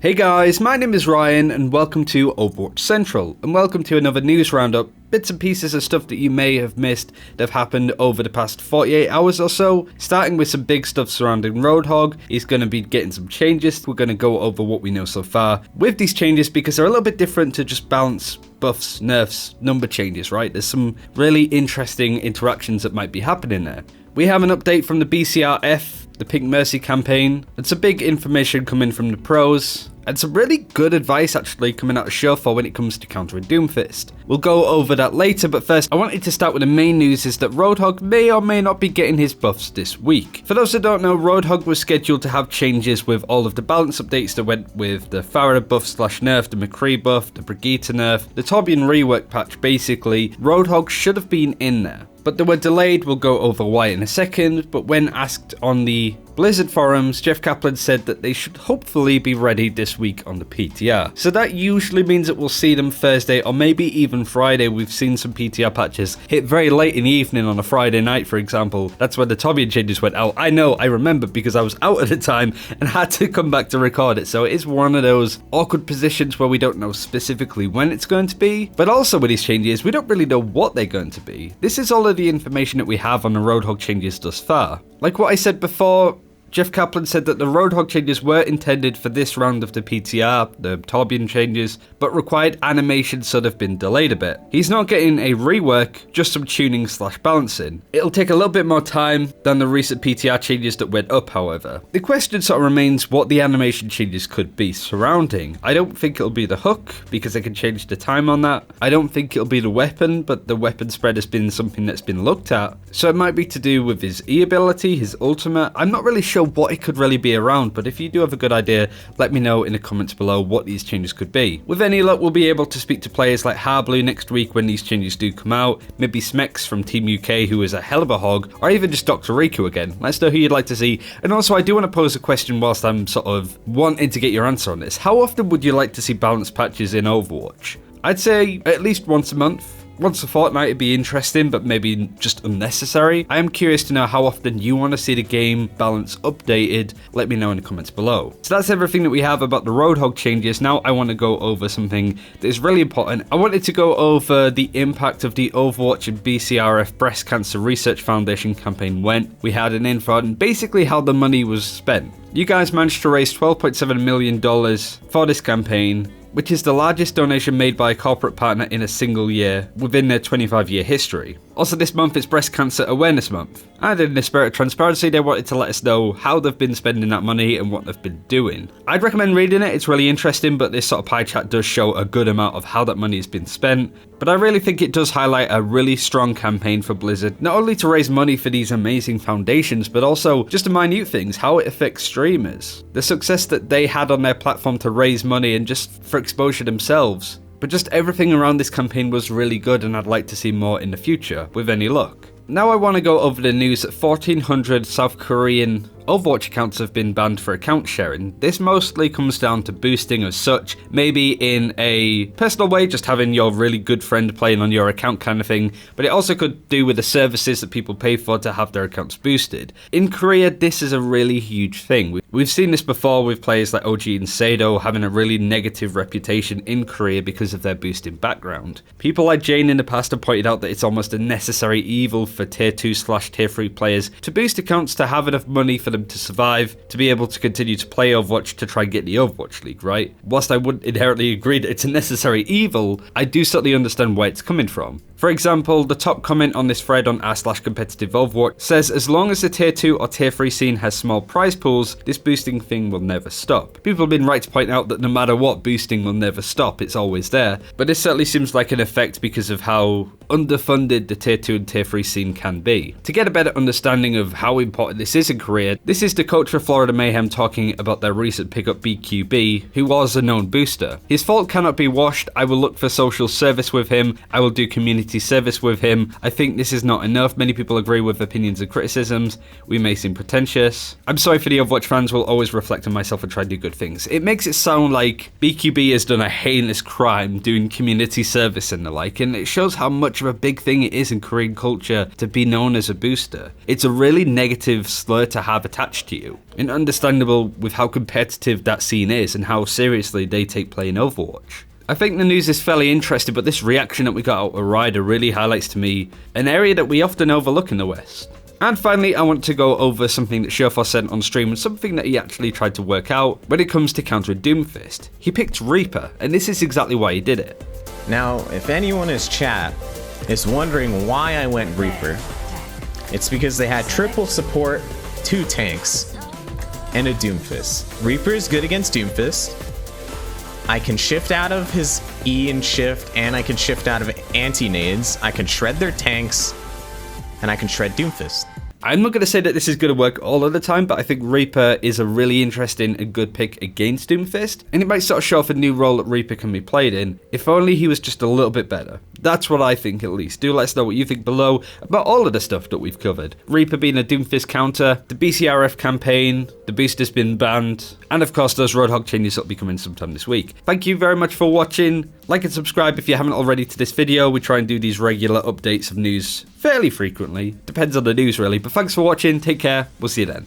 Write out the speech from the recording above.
Hey guys, my name is Ryan and welcome to Overwatch Central, and welcome to another news roundup, bits and pieces of stuff that you may have missed that have happened over the past 48 hours or so, starting with some big stuff surrounding Roadhog. He's going to be getting some changes. We're going to go over what we know so far with these changes because they're a little bit different to just balance, buffs, nerfs, number changes, right? There's some really interesting interactions that might be happening there. We have an update from the CRF, the Pink Mercy campaign, and some big information coming from the pros, and some really good advice actually coming out of Showfall when it comes to countering Doomfist. We'll go over that later, but first I wanted to start with the main news is that Roadhog may or may not be getting his buffs this week. For those that don't know, Roadhog was scheduled to have changes with all of the balance updates that went with the Farah buff / nerf, the McCree buff, the Brigitte nerf, the Torbjorn rework patch basically. Roadhog should have been in there, but they were delayed. We'll go over why in a second, but when asked on the Blizzard forums, Jeff Kaplan said that they should hopefully be ready this week on the PTR. So that usually means that we'll see them Thursday or maybe even Friday. We've seen some PTR patches hit very late in the evening on a Friday night, for example. That's when the Torbjorn changes went out. I know, I remember because I was out at the time and had to come back to record it. So it is one of those awkward positions where we don't know specifically when it's going to be, but also with these changes, we don't really know what they're going to be. This is all of the information that we have on the Roadhog changes thus far. Like what I said before, Jeff Kaplan said that the Roadhog changes were intended for this round of the PTR, the Torbjorn changes, but required animation, so they've been delayed a bit. He's not getting a rework, just some tuning / balancing. It'll take a little bit more time than the recent PTR changes that went up, however. The question sort of remains what the animation changes could be surrounding. I don't think it'll be the hook, because they can change the time on that. I don't think it'll be the weapon, but the weapon spread has been something that's been looked at. So it might be to do with his E ability, his ultimate. I'm not really sure what it could really be around, but if you do have a good idea, let me know in the comments below what these changes could be. With any luck, we'll be able to speak to players like Harblue next week when these changes do come out, maybe Smex from Team UK, who is a hell of a hog, or even just Dr. Riku again. Let us know who you'd like to see. And also, I do want to pose a question whilst I'm sort of wanting to get your answer on this. How often would you like to see balance patches in Overwatch? I'd say at least once a month. Once a fortnight it'd be interesting, but maybe just unnecessary. I am curious to know how often you want to see the game balance updated. Let me know in the comments below. So that's everything that we have about the Roadhog changes. Now I want to go over something that is really important. I wanted to go over the impact of the Overwatch and BCRF Breast Cancer Research Foundation campaign went. We had an info and basically how the money was spent. You guys managed to raise $12.7 million for this campaign, which is the largest donation made by a corporate partner in a single year within their 25-year history. Also, this month is Breast Cancer Awareness Month, and in the spirit of transparency, they wanted to let us know how they've been spending that money and what they've been doing. I'd recommend reading it, it's really interesting, but this sort of pie chart does show a good amount of how that money has been spent. But I really think it does highlight a really strong campaign for Blizzard, not only to raise money for these amazing foundations, but also just the minute things, how it affects streamers. The success that they had on their platform to raise money and just for exposure themselves. But just everything around this campaign was really good, and I'd like to see more in the future, with any luck. Now I want to go over the news that 1,400 South Korean Overwatch accounts have been banned for account sharing. This mostly comes down to boosting as such, maybe in a personal way, just having your really good friend playing on your account kind of thing, but it also could do with the services that people pay for to have their accounts boosted. In Korea, this is a really huge thing. We've seen this before with players like OG and Sado having a really negative reputation in Korea because of their boosting background. People like Jane in the past have pointed out that it's almost a necessary evil for tier 2 / tier 3 players to boost accounts to have enough money for them to survive, to be able to continue to play Overwatch to try and get the Overwatch League, right? Whilst I wouldn't inherently agree that it's a necessary evil, I do certainly understand where it's coming from. For example, the top comment on this thread on r/competitive Overwatch says, as long as the tier 2 or tier 3 scene has small prize pools, this boosting thing will never stop. People have been right to point out that no matter what, boosting will never stop, it's always there. But this certainly seems like an effect because of how underfunded the tier 2 and tier 3 scene can be. To get a better understanding of how important this is in Korea, this is the coach for Florida Mayhem talking about their recent pickup BQB, who was a known booster. His fault cannot be washed. I will look for social service with him. I will do community community service with him. I think this is not enough. Many people agree with opinions and criticisms. We may seem pretentious. I'm sorry for the Overwatch fans, will always reflect on myself and try to do good things. It makes it sound like BQB has done a heinous crime doing community service and the like, and it shows how much of a big thing it is in Korean culture to be known as a booster. It's a really negative slur to have attached to you, and understandable with how competitive that scene is and how seriously they take play in Overwatch. I think the news is fairly interesting, but this reaction that we got out of Ryder really highlights to me an area that we often overlook in the West. And finally, I want to go over something that Surefire said on stream and something that he actually tried to work out when it comes to countering Doomfist. He picked Reaper, and this is exactly why he did it. Now, if anyone in chat is wondering why I went Reaper, it's because they had triple support, 2 tanks, and a Doomfist. Reaper is good against Doomfist. I can shift out of his E and shift, and I can shift out of anti-nades. I can shred their tanks, and I can shred Doomfist. I'm not going to say that this is going to work all of the time, but I think Reaper is a really interesting and good pick against Doomfist, and it might sort of show off a new role that Reaper can be played in, if only he was just a little bit better. That's what I think, at least. Do let us know what you think below about all of the stuff that we've covered. Reaper being a Doomfist counter, the CRF campaign, the booster's been banned, and of course those Roadhog changes that will be coming sometime this week. Thank you very much for watching. Like and subscribe if you haven't already to this video. We try and do these regular updates of news fairly frequently. Depends on the news really, but thanks for watching. Take care. We'll see you then.